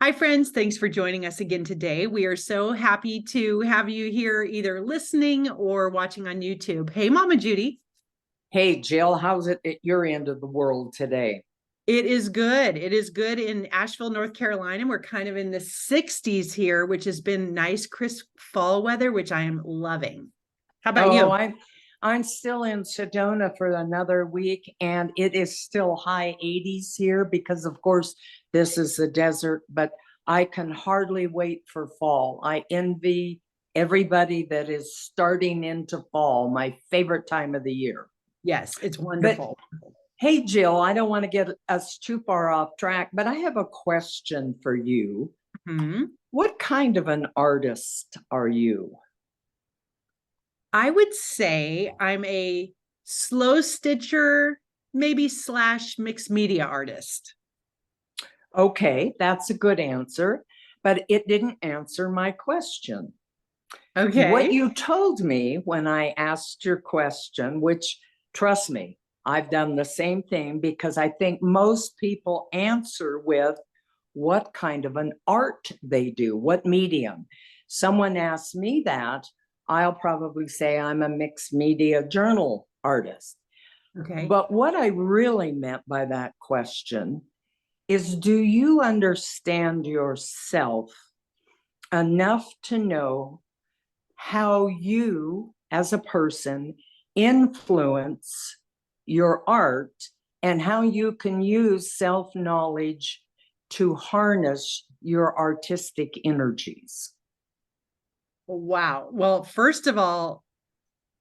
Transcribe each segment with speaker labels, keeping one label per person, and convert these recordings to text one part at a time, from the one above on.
Speaker 1: Hi, friends. Thanks for joining us again today. We are so happy to have you here, either listening or watching on YouTube. Hey, Mama Judy.
Speaker 2: Hey, Jill, how's it at your end of the world today?
Speaker 1: It is good. It is good in Asheville, North Carolina. We're kind of in the 60s here, which has been nice, crisp fall weather, which I am loving. How about
Speaker 2: Oh,
Speaker 1: you?
Speaker 2: I'm still in Sedona for another week, and it is still high 80s here because, of course, this is the desert, but I can hardly wait for fall. I envy everybody that is starting into fall, my favorite time of the year.
Speaker 1: Yes, it's
Speaker 2: But
Speaker 1: wonderful.
Speaker 2: hey, Jill, I don't want to get us too far off track, but I have a question for you.
Speaker 1: Hmm.
Speaker 2: What kind of an artist are you?
Speaker 1: I would say I'm a slow stitcher, maybe slash mixed media artist.
Speaker 2: Okay, that's a good answer, but it didn't answer my question. What
Speaker 1: Okay.
Speaker 2: you told me when I asked your question, which trust me, I've done the same thing because I think most people answer with what kind of an art they do, what medium. Someone asked me that, I'll probably say I'm a mixed media journal artist.
Speaker 1: Okay.
Speaker 2: But what I really meant by that question is, do you understand yourself enough to know how you as a person influence your art and how you can use self-knowledge to harness your artistic energies?
Speaker 1: Wow. Well, first of all,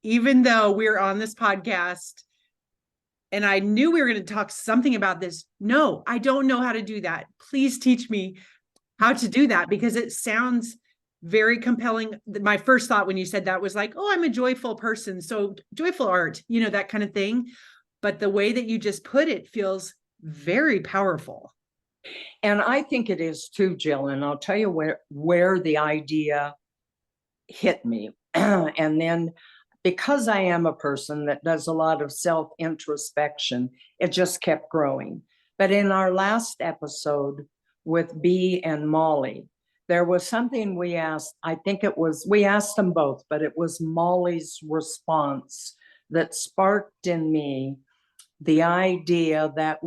Speaker 1: even though we're on this podcast and I knew we were going to talk something about this, no, I don't know how to do that. Please teach me how to do that because it sounds very compelling. My first thought when you said that was like, oh, I'm a joyful person. So joyful art, that kind of thing. But the way that you just put it feels very powerful.
Speaker 2: And I think it is too, Jill, and I'll tell you where the idea hit me. And then because I am a person that does a lot of self introspection, it just kept growing. But in our last episode with B and Molly, there was something we asked. I think we asked them both, but it was Molly's response that sparked in me the idea that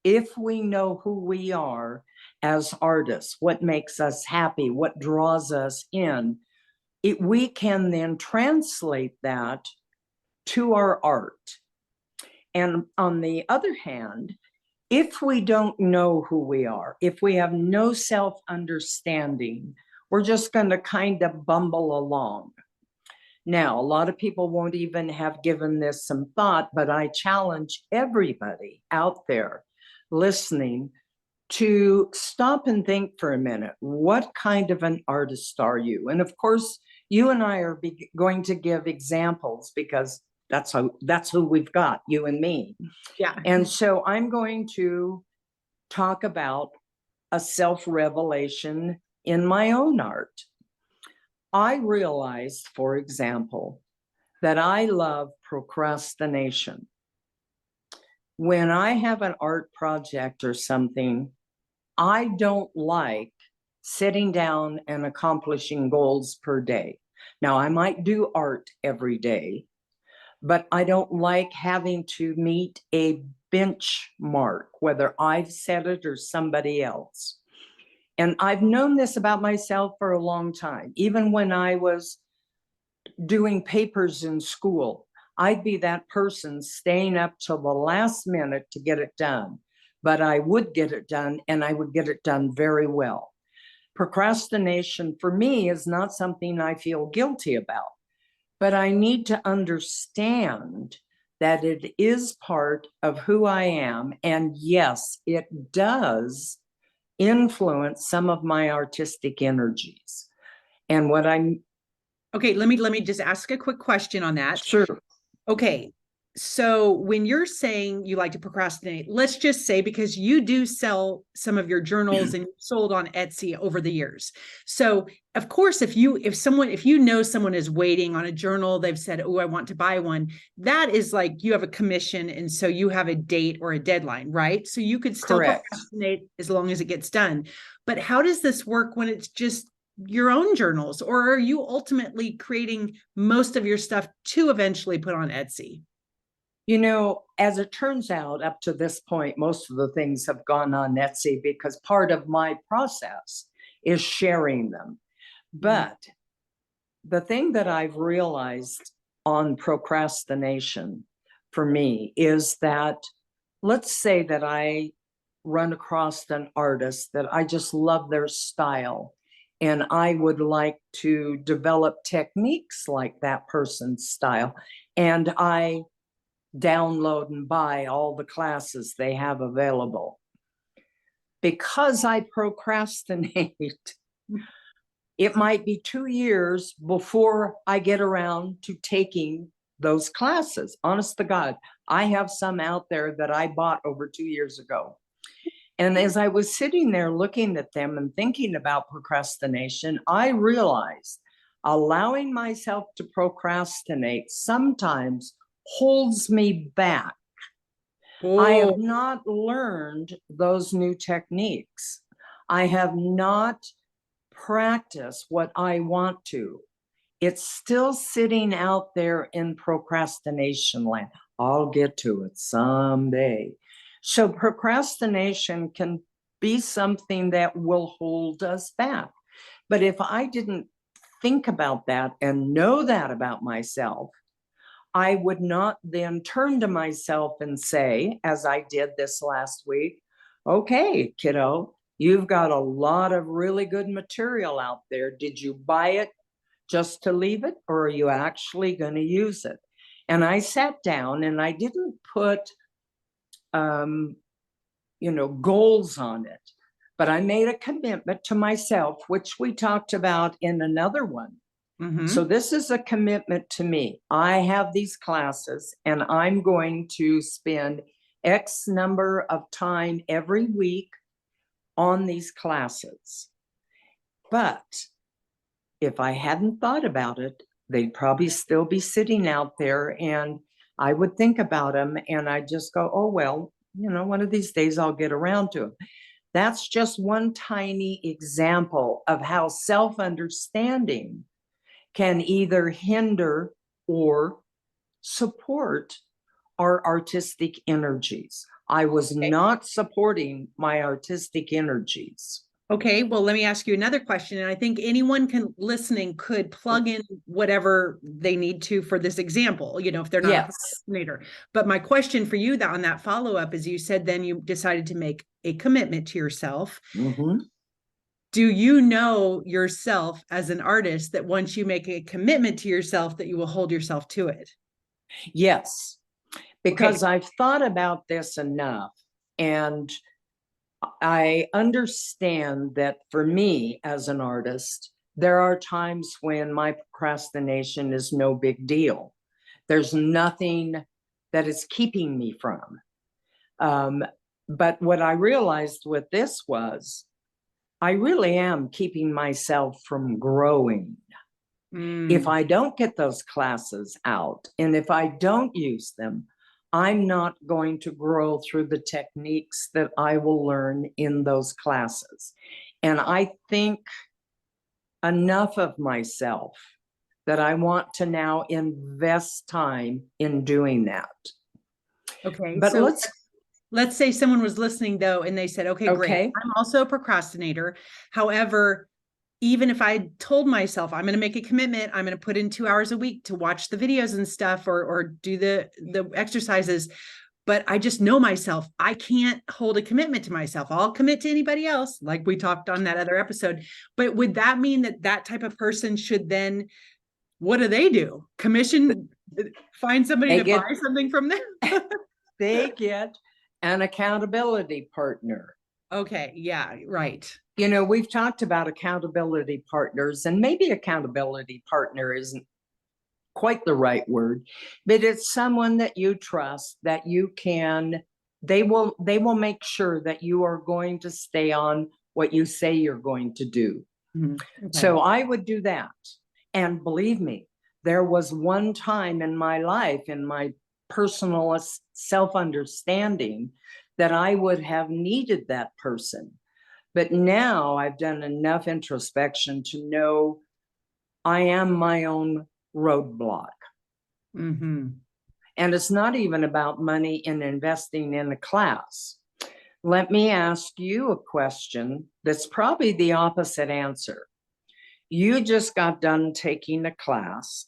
Speaker 2: if we know who we are as artists, what makes us happy, what draws us in, we can then translate that to our art. And on the other hand, if we don't know who we are, if we have no self understanding, we're just going to kind of bumble along. Now, a lot of people won't even have given this some thought, but I challenge everybody out there listening to stop and think for a minute. What kind of an artist are you? And of course, you and I are going to give examples because that's who we've got, you and me.
Speaker 1: Yeah.
Speaker 2: And so I'm going to talk about a self-revelation in my own art. I realized, for example, that I love procrastination. When I have an art project or something, I don't like sitting down and accomplishing goals per day. Now, I might do art every day, but I don't like having to meet a benchmark, whether I've set it or somebody else. And I've known this about myself for a long time. Even when I was doing papers in school, I'd be that person staying up till the last minute to get it done. But I would get it done, and I would get it done very well. Procrastination for me is not something I feel guilty about, but I need to understand that it is part of who I am. And yes, it does influence some of my artistic energies. And what I'm
Speaker 1: Okay, let me just ask a quick question on that.
Speaker 2: sure.
Speaker 1: Okay. So when you're saying you like to procrastinate, let's just say, because you do sell some of your journals and you sold on Etsy over the years. So of course, if you know someone is waiting on a journal, they've said, oh, I want to buy one, that is like you have a commission. And so you have a date or a deadline, right? So you could still
Speaker 2: Correct.
Speaker 1: procrastinate as long as it gets done. But how does this work when it's just your own journals? Or are you ultimately creating most of your stuff to eventually put on Etsy?
Speaker 2: You know, as it turns out, up to this point, most of the things have gone on Etsy because part of my process is sharing them. But the thing that I've realized on procrastination for me is that, let's say that I run across an artist that I just love their style, and I would like to develop techniques like that person's style. And I download and buy all the classes they have available. Because I procrastinate, it might be 2 years before I get around to taking those classes. Honest to God, I have some out there that I bought over 2 years ago. And as I was sitting there looking at them and thinking about procrastination, I realized allowing myself to procrastinate sometimes holds me back. I have
Speaker 1: Oh,
Speaker 2: not learned those new techniques. I have not practiced what I want to. It's still sitting out there in procrastination land. I'll get to it someday. So procrastination can be something that will hold us back. But if I didn't think about that and know that about myself, I would not then turn to myself and say, as I did this last week, okay, kiddo, you've got a lot of really good material out there. Did you buy it just to leave it, or are you actually going to use it? And I sat down and I didn't put, goals on it, but I made a commitment to myself, which we talked about in another one. So this is a commitment to me. I have these classes and I'm going to spend X number of time every week on these classes. But if I hadn't thought about it, they'd probably still be sitting out there, and I would think about them and I'd just go, oh, well, one of these days I'll get around to them. That's just one tiny example of how self-understanding can either hinder or support our artistic energies. I was
Speaker 1: okay.
Speaker 2: not supporting my artistic energies.
Speaker 1: Okay, well, let me ask you another question. And I think anyone listening could plug in whatever they need to for this example, if they're not a
Speaker 2: Yes.
Speaker 1: procrastinator. But my question for you on that follow-up is, you said then you decided to make a commitment to yourself.
Speaker 2: Mm-hmm.
Speaker 1: Do you know yourself as an artist that once you make a commitment to yourself that you will hold yourself to it?
Speaker 2: Yes,
Speaker 1: Okay.
Speaker 2: because I've thought about this enough, and I understand that for me as an artist, there are times when my procrastination is no big deal. There's nothing that is keeping me from. Um, but what I realized with this was I really am keeping myself from growing. If I don't get those classes out and if I don't use them, I'm not going to grow through the techniques that I will learn in those classes. And I think enough of myself that I want to now invest time in doing that.
Speaker 1: Okay.
Speaker 2: But
Speaker 1: So let's say someone was listening though, and they said, okay, great.
Speaker 2: okay.
Speaker 1: I'm also a procrastinator. However, even if I told myself I'm going to make a commitment, I'm going to put in 2 hours a week to watch the videos and stuff, or do the exercises, but I just know myself, I can't hold a commitment to myself. I'll commit to anybody else, like we talked on that other episode. But would that mean that that type of person should then, what do? Commission, find somebody
Speaker 2: They
Speaker 1: to
Speaker 2: get
Speaker 1: buy something from them?
Speaker 2: they get an accountability partner.
Speaker 1: Okay. Yeah. Right.
Speaker 2: We've talked about accountability partners, and maybe accountability partner isn't quite the right word, but it's someone that you trust, that you can, they will make sure that you are going to stay on what you say you're going to do.
Speaker 1: Okay.
Speaker 2: So I would do that. And believe me, there was one time in my life, in my personal self-understanding, that I would have needed that person. But now I've done enough introspection to know I am my own roadblock.
Speaker 1: Mm-hmm.
Speaker 2: And it's not even about money in investing in a class. Let me ask you a question that's probably the opposite answer. You just got done taking a class.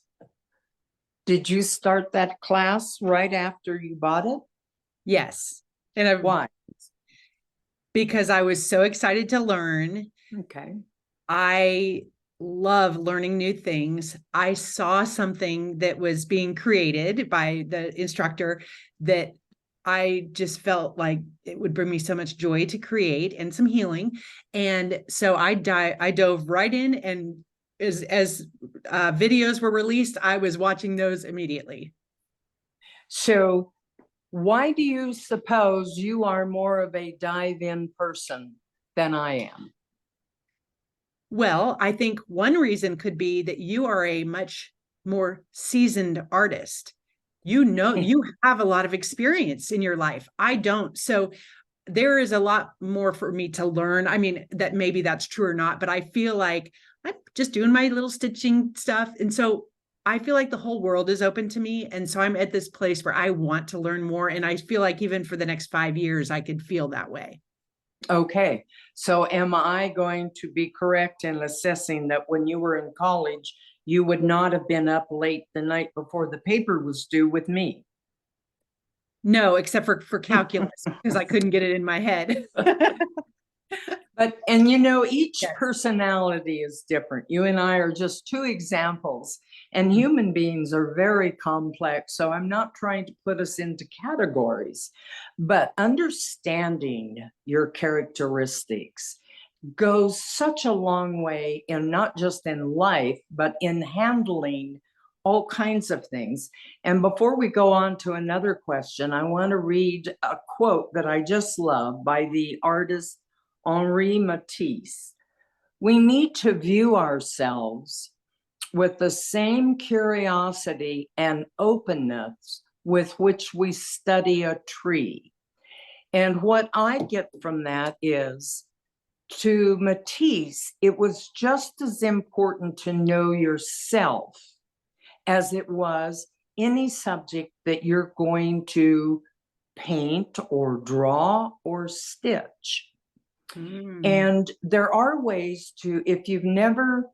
Speaker 2: Did you start that class right after you bought it?
Speaker 1: Yes. And
Speaker 2: Why?
Speaker 1: because I was so excited to learn.
Speaker 2: Okay.
Speaker 1: I love learning new things. I saw something that was being created by the instructor that I just felt like it would bring me so much joy to create and some healing. And so I dove right in, and as videos were released, I was watching those immediately.
Speaker 2: So why do you suppose you are more of a dive-in person than I am?
Speaker 1: Well, I think one reason could be that you are a much more seasoned artist. You know, you have a lot of experience in your life. I don't. So there is a lot more for me to learn. I mean, that maybe that's true or not, but I feel like I'm just doing my little stitching stuff. And so I feel like the whole world is open to me. And so I'm at this place where I want to learn more. And I feel like even for the next 5 years, I could feel that way.
Speaker 2: Okay, so am I going to be correct in assessing that when you were in college, you would not have been up late the night before the paper was due with me?
Speaker 1: No, except for calculus, because I couldn't get it in my head.
Speaker 2: But, and you know, each
Speaker 1: Yes.
Speaker 2: personality is different. You and I are just two examples, and human beings are very complex. So I'm not trying to put us into categories, but understanding your characteristics goes such a long way in not just in life, but in handling all kinds of things. And before we go on to another question, I want to read a quote that I just love by the artist Henri Matisse. We need to view ourselves with the same curiosity and openness with which we study a tree. And what I get from that is, to Matisse, it was just as important to know yourself as it was any subject that you're going to paint or draw or stitch. And there are ways to, if you've never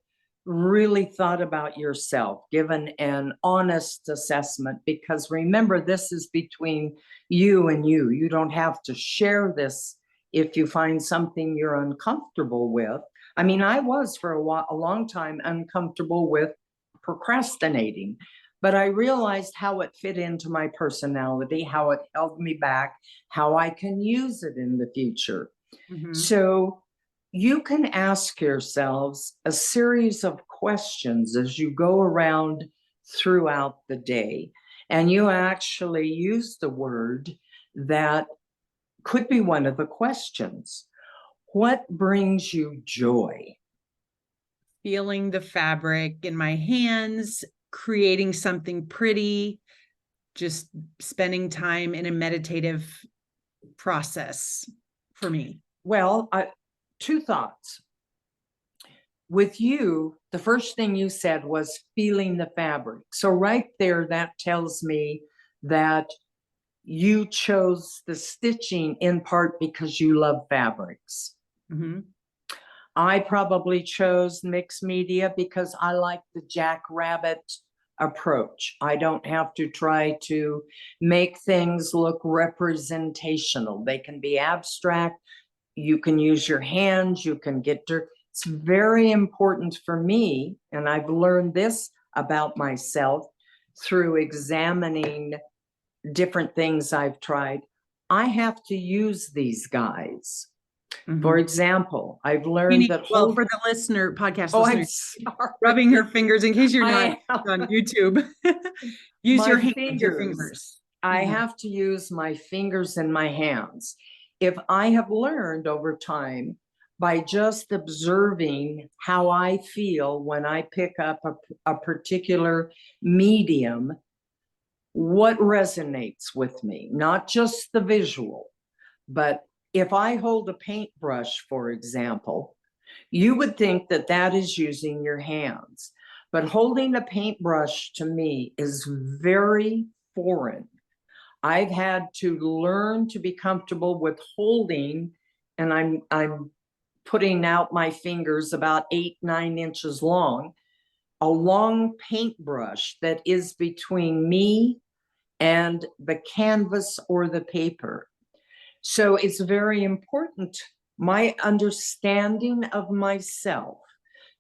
Speaker 2: really thought about yourself, given an honest assessment, because remember, this is between you and you. You don't have to share this if you find something you're uncomfortable with. I mean, I was for a long time uncomfortable with procrastinating, but I realized how it fit into my personality, how it held me back, how I can use it in the future. So you can ask yourselves a series of questions as you go around throughout the day, and you actually use the word that could be one of the questions. What brings you joy?
Speaker 1: Feeling the fabric in my hands, creating something pretty, just spending time in a meditative process for me.
Speaker 2: Well, two thoughts. With you, the first thing you said was feeling the fabric. So right there, that tells me that you chose the stitching in part because you love fabrics. I probably chose mixed media because I like the jackrabbit approach. I don't have to try to make things look representational. They can be abstract. You can use your hands. You can get dirt. It's very important for me, and I've learned this about myself through examining different things I've tried. I have to use these guys. For
Speaker 1: Mhm.
Speaker 2: example, I've learned
Speaker 1: Meaning,
Speaker 2: that
Speaker 1: well, for the listener, podcast
Speaker 2: oh, I'm
Speaker 1: listeners,
Speaker 2: sorry.
Speaker 1: rubbing her fingers in case you're not
Speaker 2: I am.
Speaker 1: on YouTube. Use
Speaker 2: My
Speaker 1: your hands, your
Speaker 2: fingers.
Speaker 1: fingers.
Speaker 2: I
Speaker 1: Mhm.
Speaker 2: have to use my fingers and my hands. If I have learned over time by just observing how I feel when I pick up a particular medium, what resonates with me, not just the visual, but if I hold a paintbrush, for example, you would think that that is using your hands, but holding a paintbrush to me is very foreign. I've had to learn to be comfortable with holding, and I'm putting out my fingers about 8, 9 inches long, a long paintbrush that is between me and the canvas or the paper. So it's very important, my understanding of myself,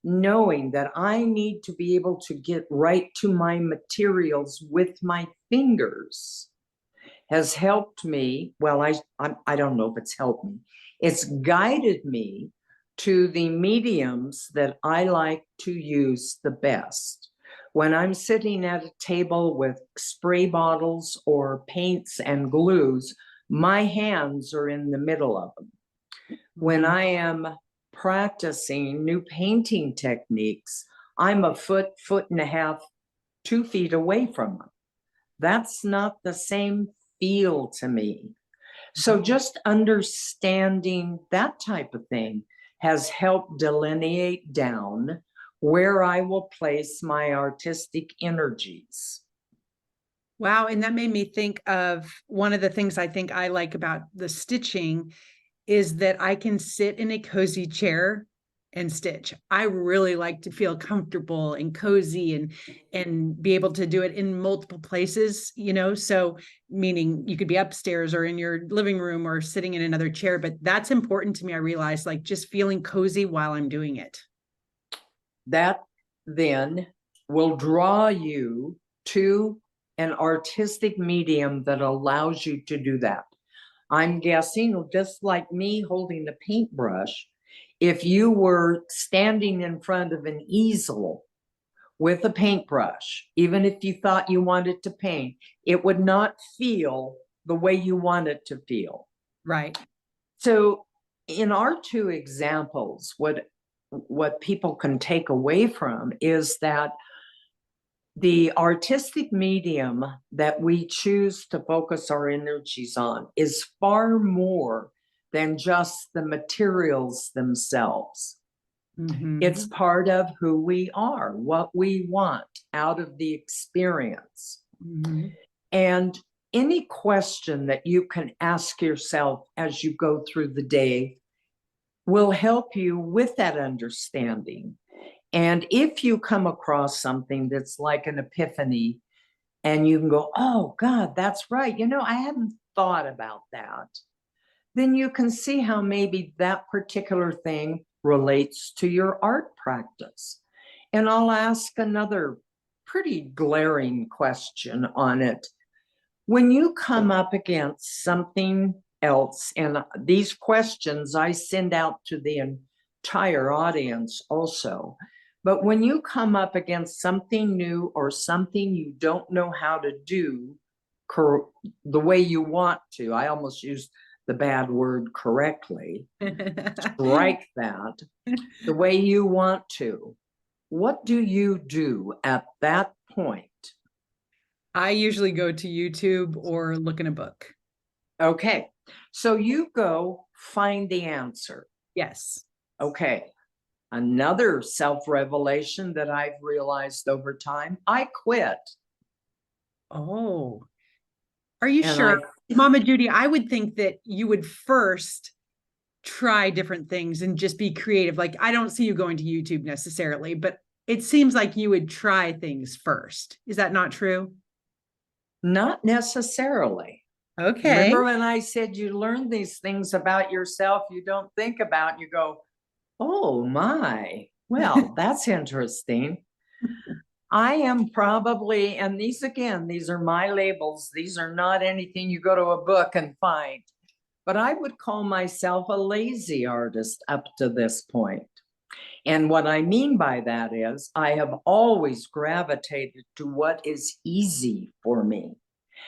Speaker 2: knowing that I need to be able to get right to my materials with my fingers has helped me. Well, I don't know if it's helped me. It's guided me to the mediums that I like to use the best. When I'm sitting at a table with spray bottles or paints and glues, my hands are in the middle of them. When
Speaker 1: Mhm.
Speaker 2: I am practicing new painting techniques, I'm a foot and a half, 2 feet away from them. That's not the same feel to me. So just understanding that type of thing has helped delineate down where I will place my artistic energies.
Speaker 1: Wow. And that made me think of one of the things I think I like about the stitching is that I can sit in a cozy chair and stitch. I really like to feel comfortable and cozy and be able to do it in multiple places, you know. So meaning you could be upstairs or in your living room or sitting in another chair, but that's important to me. I realize like just feeling cozy while I'm doing it.
Speaker 2: That then will draw you to an artistic medium that allows you to do that. I'm guessing, just like me holding the paintbrush, if you were standing in front of an easel with a paintbrush, even if you thought you wanted to paint, it would not feel the way you want it to feel.
Speaker 1: Right.
Speaker 2: So in our two examples, what people can take away from is that the artistic medium that we choose to focus our energies on is far more than just the materials themselves. It's
Speaker 1: Mhm.
Speaker 2: part of who we are, what we want out of the experience.
Speaker 1: Mhm.
Speaker 2: And any question that you can ask yourself as you go through the day will help you with that understanding. And if you come across something that's like an epiphany and you can go, oh, God, that's right. You know, I hadn't thought about that. Then you can see how maybe that particular thing relates to your art practice. And I'll ask another pretty glaring question on it. When you come up against something else, and these questions I send out to the entire audience also, but when you come up against something new or something you don't know how to do the way you want to, I almost used the bad word correctly, strike that, the way you want to, what do you do at that point?
Speaker 1: I usually go to YouTube or look in a book.
Speaker 2: Okay, so you go find the answer.
Speaker 1: Yes.
Speaker 2: Okay, another self-revelation that I've realized over time, I quit.
Speaker 1: Oh, are you
Speaker 2: And
Speaker 1: sure? Mama Judy, I would think that you would first try different things and just be creative. Like, I don't see you going to YouTube necessarily, but it seems like you would try things first. Is that not true?
Speaker 2: not necessarily.
Speaker 1: Okay.
Speaker 2: Remember when I said you learn these things about yourself you don't think about, you go, oh my, well, that's interesting. I am probably, and these again, these are my labels. These are not anything you go to a book and find. but I would call myself a lazy artist up to this point. And what I mean by that is I have always gravitated to what is easy for me.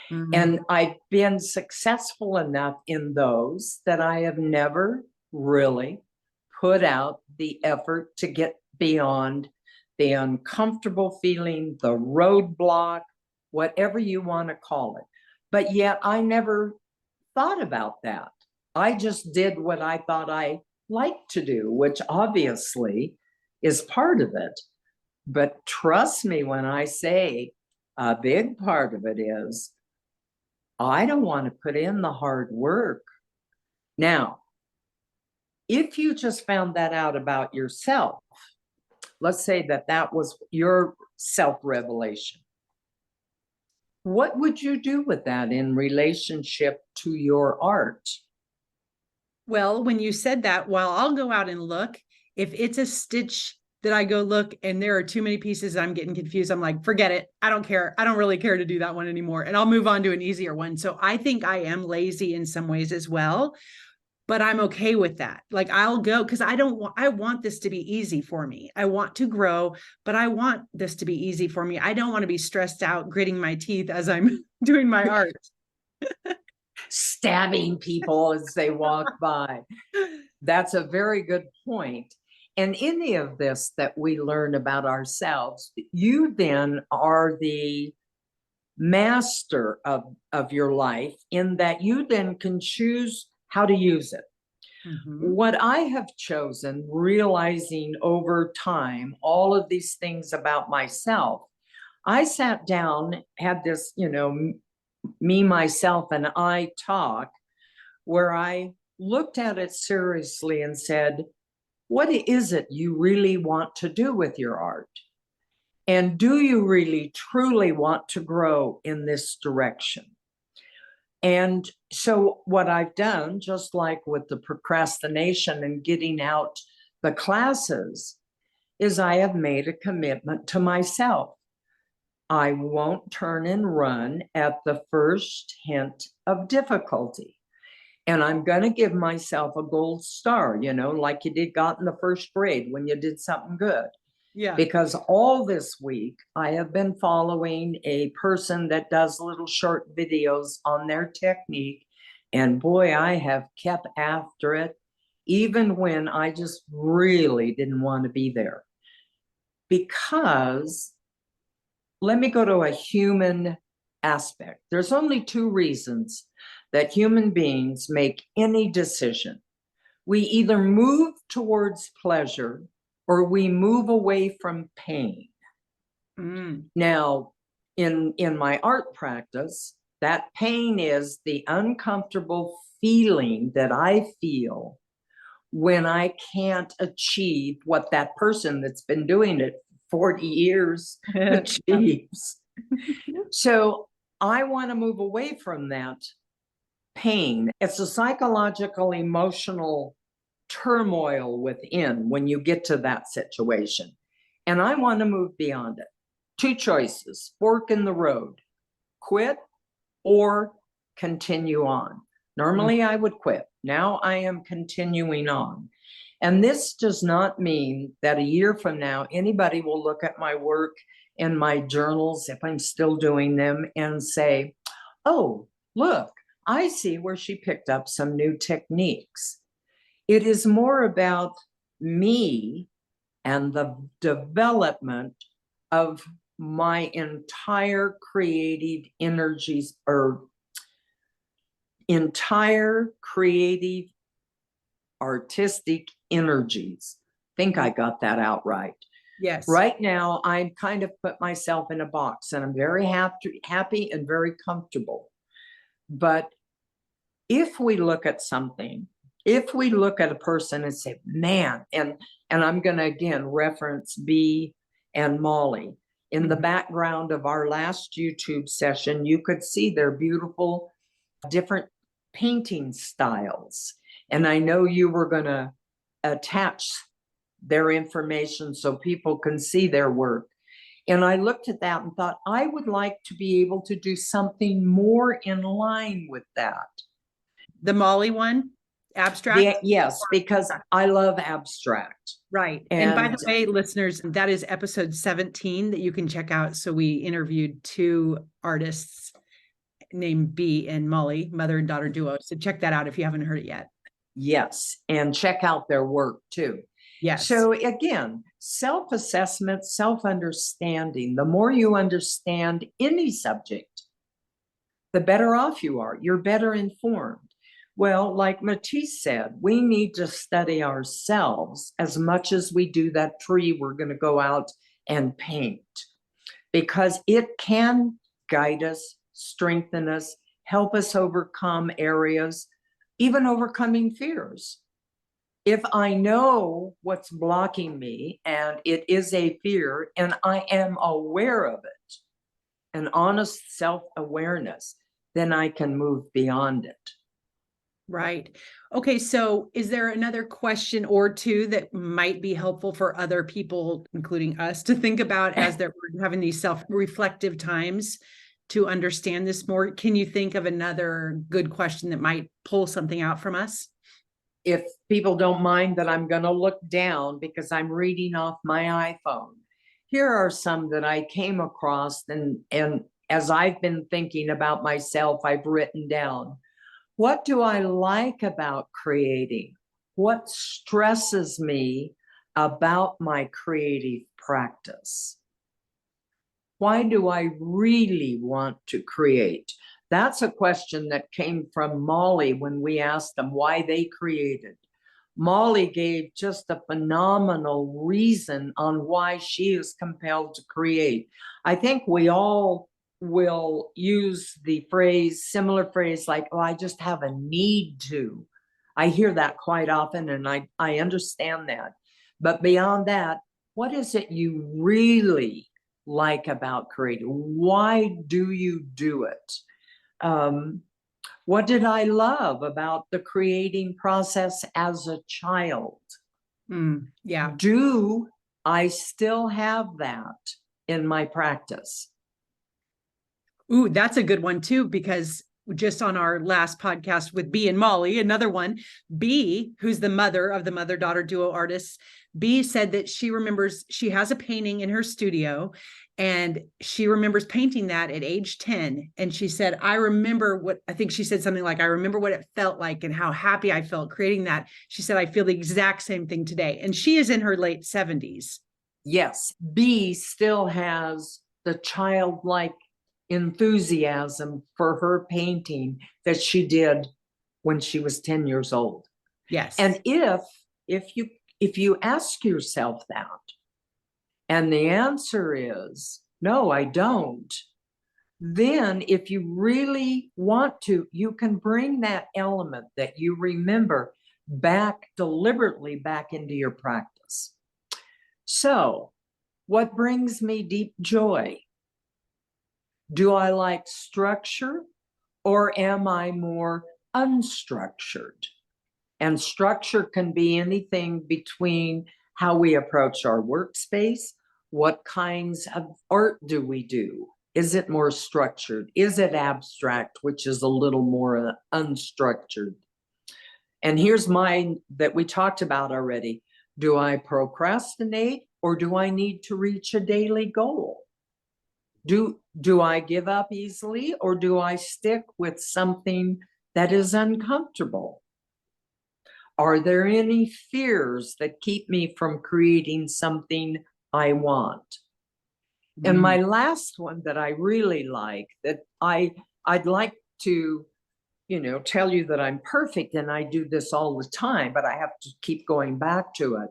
Speaker 2: And I've been successful enough in those that I have never really put out the effort to get beyond the uncomfortable feeling, the roadblock, whatever you want to call it. But yet I never thought about that. I just did what I thought I liked to do, which obviously is part of it. But trust me when I say a big part of it is I don't want to put in the hard work. Now, if you just found that out about yourself, let's say that that was your self-revelation, what would you do with that in relationship to your art?
Speaker 1: Well, when you said that, while I'll go out and look, if it's a stitch that I go look and there are too many pieces, I'm getting confused. I'm like, forget it. I don't care. I don't really care to do that one anymore. And I'll move on to an easier one. So I think I am lazy in some ways as well, but I'm okay with that. Like I'll go because I want this to be easy for me. I want to grow, but I want this to be easy for me. I don't want to be stressed out, gritting my teeth as I'm doing my art.
Speaker 2: Stabbing people as they walk by. That's a very good point. And any of this that we learn about ourselves, you then are the master of your life in that you then can choose how to use it. What I have chosen, realizing over time all of these things about myself, I sat down, had this, me, myself, and I talk where I looked at it seriously and said, what is it you really want to do with your art? And do you really truly want to grow in this direction? And so what I've done, just like with the procrastination and getting out the classes, is I have made a commitment to myself. I won't turn and run at the first hint of difficulty. And I'm going to give myself a gold star, like you got in the first grade when you did something good.
Speaker 1: Yeah.
Speaker 2: Because all this week, I have been following a person that does little short videos on their technique. And boy, I have kept after it, even when I just really didn't want to be there. Because let me go to a human aspect. There's only two reasons that human beings make any decision. We either move towards pleasure or we move away from pain. Now, in my art practice, that pain is the uncomfortable feeling that I feel when I can't achieve what that person that's been doing it 40 years achieves. So I want to move away from that pain. It's a psychological, emotional turmoil within when you get to that situation. And I want to move beyond it. Two choices, fork in the road, quit or continue on. Normally I would quit. Now I am continuing on. And this does not mean that a year from now, anybody will look at my work and my journals, if I'm still doing them, and say, oh, look, I see where she picked up some new techniques. It is more about me and the development of my entire creative energies or entire creative artistic energies. I think I got that out right.
Speaker 1: Yes.
Speaker 2: Right now, I'm kind of put myself in a box and I'm very happy and very comfortable. But if we look at something, if we look at a person and say, man, and I'm going to again reference B and Molly. In the background of our last YouTube session, you could see their beautiful different painting styles. And I know you were going to attach their information so people can see their work. And I looked at that and thought, I would like to be able to do something more in line with that.
Speaker 1: The Molly one, abstract?
Speaker 2: Yes, because I love abstract.
Speaker 1: Right. And by the
Speaker 2: And
Speaker 1: way, listeners, that is episode 17 that you can check out. So we interviewed two artists named B and Molly, mother and daughter duo. So check that out if you haven't heard it yet.
Speaker 2: yes, and check out their work too.
Speaker 1: Yes.
Speaker 2: So again, self-assessment, self-understanding, the more you understand any subject, the better off you are. You're better informed. Well, like Matisse said, we need to study ourselves as much as we do that tree we're going to go out and paint, because it can guide us, strengthen us, help us overcome areas, even overcoming fears. If I know what's blocking me and it is a fear and I am aware of it, an honest self-awareness, then I can move beyond it.
Speaker 1: Right. Okay. So is there another question or two that might be helpful for other people, including us, to think about as they're having these self-reflective times to understand this more? Can you think of another good question that might pull something out from us?
Speaker 2: If people don't mind that I'm going to look down because I'm reading off my iPhone, here are some that I came across, and as I've been thinking about myself, I've written down. What do I like about creating? What stresses me about my creative practice? Why do I really want to create? That's a question that came from Molly when we asked them why they created. Molly gave just a phenomenal reason on why she is compelled to create. I think we all will use the phrase, similar phrase like, oh, I just have a need to. I hear that quite often, and I understand that. But beyond that, what is it you really like about creating? Why do you do it? What did I love about the creating process as a child?
Speaker 1: Yeah.
Speaker 2: Do I still have that in my practice?
Speaker 1: Ooh, that's a good one too, because just on our last podcast with B and Molly, another one, B, who's the mother of the mother-daughter duo artists, B said that she remembers she has a painting in her studio and she remembers painting that at age 10. And she said, I remember what, I think she said something like, I remember what it felt like and how happy I felt creating that. She said, I feel the exact same thing today. And she is in her late 70s.
Speaker 2: Yes, B still has the childlike enthusiasm for her painting that she did when she was 10 years old.
Speaker 1: Yes.
Speaker 2: And if you ask yourself that, and the answer is no, I don't, then if you really want to, you can bring that element that you remember back deliberately back into your practice. So, what brings me deep joy? Do I like structure, or am I more unstructured? And structure can be anything between how we approach our workspace, what kinds of art do we do? Is it more structured? Is it abstract, which is a little more unstructured? And here's mine that we talked about already. Do I procrastinate, or do I need to reach a daily goal? Do I give up easily, or do I stick with something that is uncomfortable? Are there any fears that keep me from creating something I want? And my last one that I really like, that I'd like to, tell you that I'm perfect and I do this all the time, but I have to keep going back to it.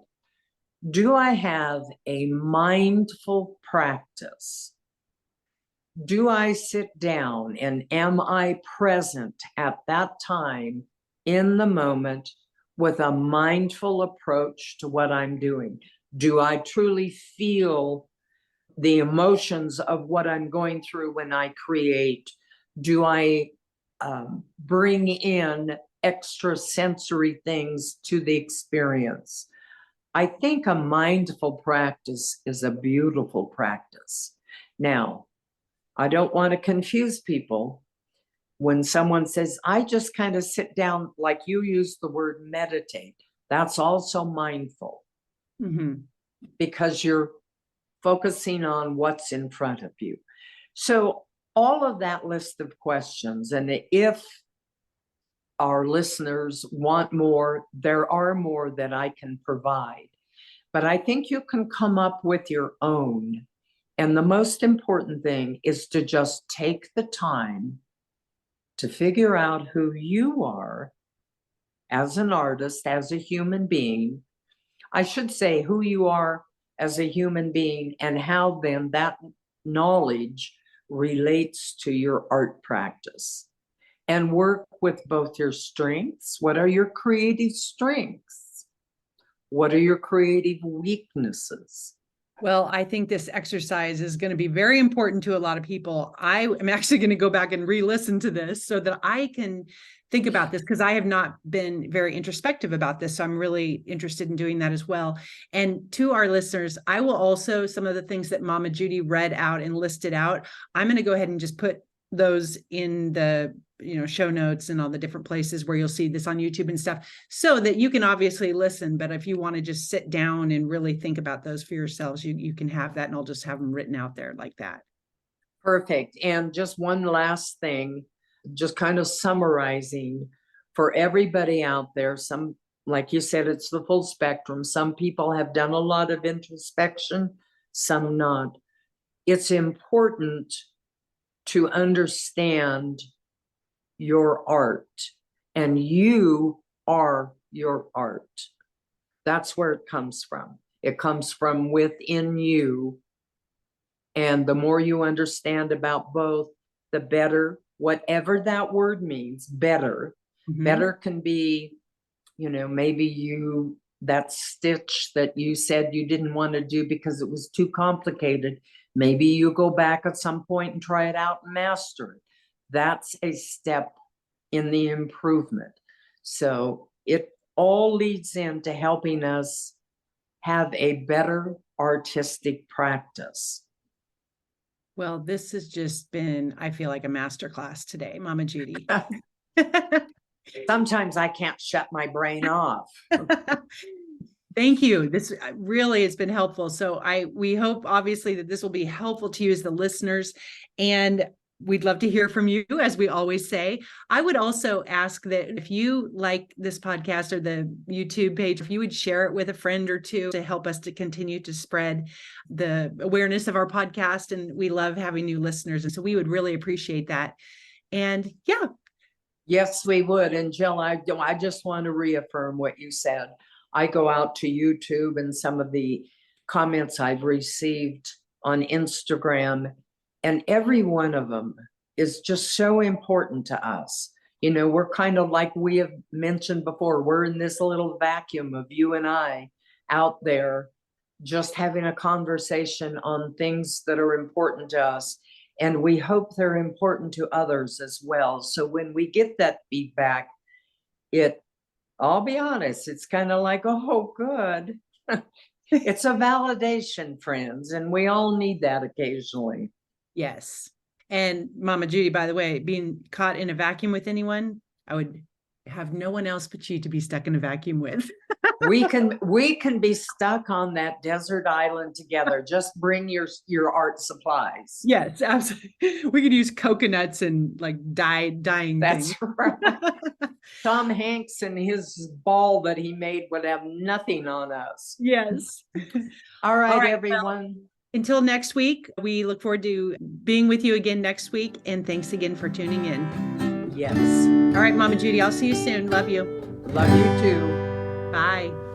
Speaker 2: Do I have a mindful practice? Do I sit down and am I present at that time in the moment with a mindful approach to what I'm doing? Do I truly feel the emotions of what I'm going through when I create? Do I bring in extra sensory things to the experience? I think a mindful practice is a beautiful practice. Now, I don't want to confuse people. when someone says, I just kind of sit down, like you use the word meditate, that's also mindful because you're focusing on what's in front of you. So all of that list of questions, and if our listeners want more, there are more that I can provide. But I think you can come up with your own. And the most important thing is to just take the time to figure out who you are as an artist, as a human being. I should say who you are as a human being and how then that knowledge relates to your art practice. And work with both your strengths. What are your creative strengths? What are your creative weaknesses?
Speaker 1: Well, I think this exercise is going to be very important to a lot of people. I am actually going to go back and re-listen to this so that I can think about this, because I have not been very introspective about this. So I'm really interested in doing that as well. And to our listeners, I will also, some of the things that Mama Judy read out and listed out, I'm going to go ahead and just put those in the show notes and all the different places where you'll see this on YouTube and stuff, so that you can obviously listen. But if you want to just sit down and really think about those for yourselves, you can have that, and I'll just have them written out there like that.
Speaker 2: Perfect. And just one last thing, just kind of summarizing for everybody out there. Some, like you said, it's the full spectrum. Some people have done a lot of introspection, some not. It's important to understand your art, and you are your art. That's where it comes from. It comes from within you. And the more you understand about both, the better, whatever that word means, better. Better can be, maybe that stitch that you said you didn't want to do because it was too complicated. Maybe you go back at some point and try it out and master it. That's a step in the improvement. So it all leads into helping us have a better artistic practice.
Speaker 1: Well, this has just been, I feel like, a masterclass today, Mama Judy.
Speaker 2: Sometimes I can't shut my brain off.
Speaker 1: Thank you. This really has been helpful. So we hope obviously that this will be helpful to you as the listeners, and we'd love to hear from you, as we always say. I would also ask that if you like this podcast or the YouTube page, if you would share it with a friend or two to help us to continue to spread the awareness of our podcast. And we love having new listeners. And so we would really appreciate that. And yeah.
Speaker 2: Yes, we would. And Jill, I just want to reaffirm what you said. I go out to YouTube and some of the comments I've received on Instagram, and every one of them is just so important to us. We're kind of like we have mentioned before, we're in this little vacuum of you and I out there just having a conversation on things that are important to us. And we hope they're important to others as well. So when we get that feedback, I'll be honest, it's kind of like, oh, good. It's a validation, friends, and we all need that occasionally.
Speaker 1: Yes. And Mama Judy, by the way, being caught in a vacuum with anyone, I would have no one else but you to be stuck in a vacuum with.
Speaker 2: We can be stuck on that desert island together. Just bring your art supplies.
Speaker 1: Yes, absolutely. We could use coconuts and like dying.
Speaker 2: That's
Speaker 1: things.
Speaker 2: right. Tom Hanks and his ball that he made would have nothing on us.
Speaker 1: Yes.
Speaker 2: All right, everyone.
Speaker 1: Well, until next week, we look forward to being with you again next week. And thanks again for tuning in.
Speaker 2: Yes.
Speaker 1: All right, Mama Judy, I'll see you soon. Love you.
Speaker 2: Love you too.
Speaker 1: Bye.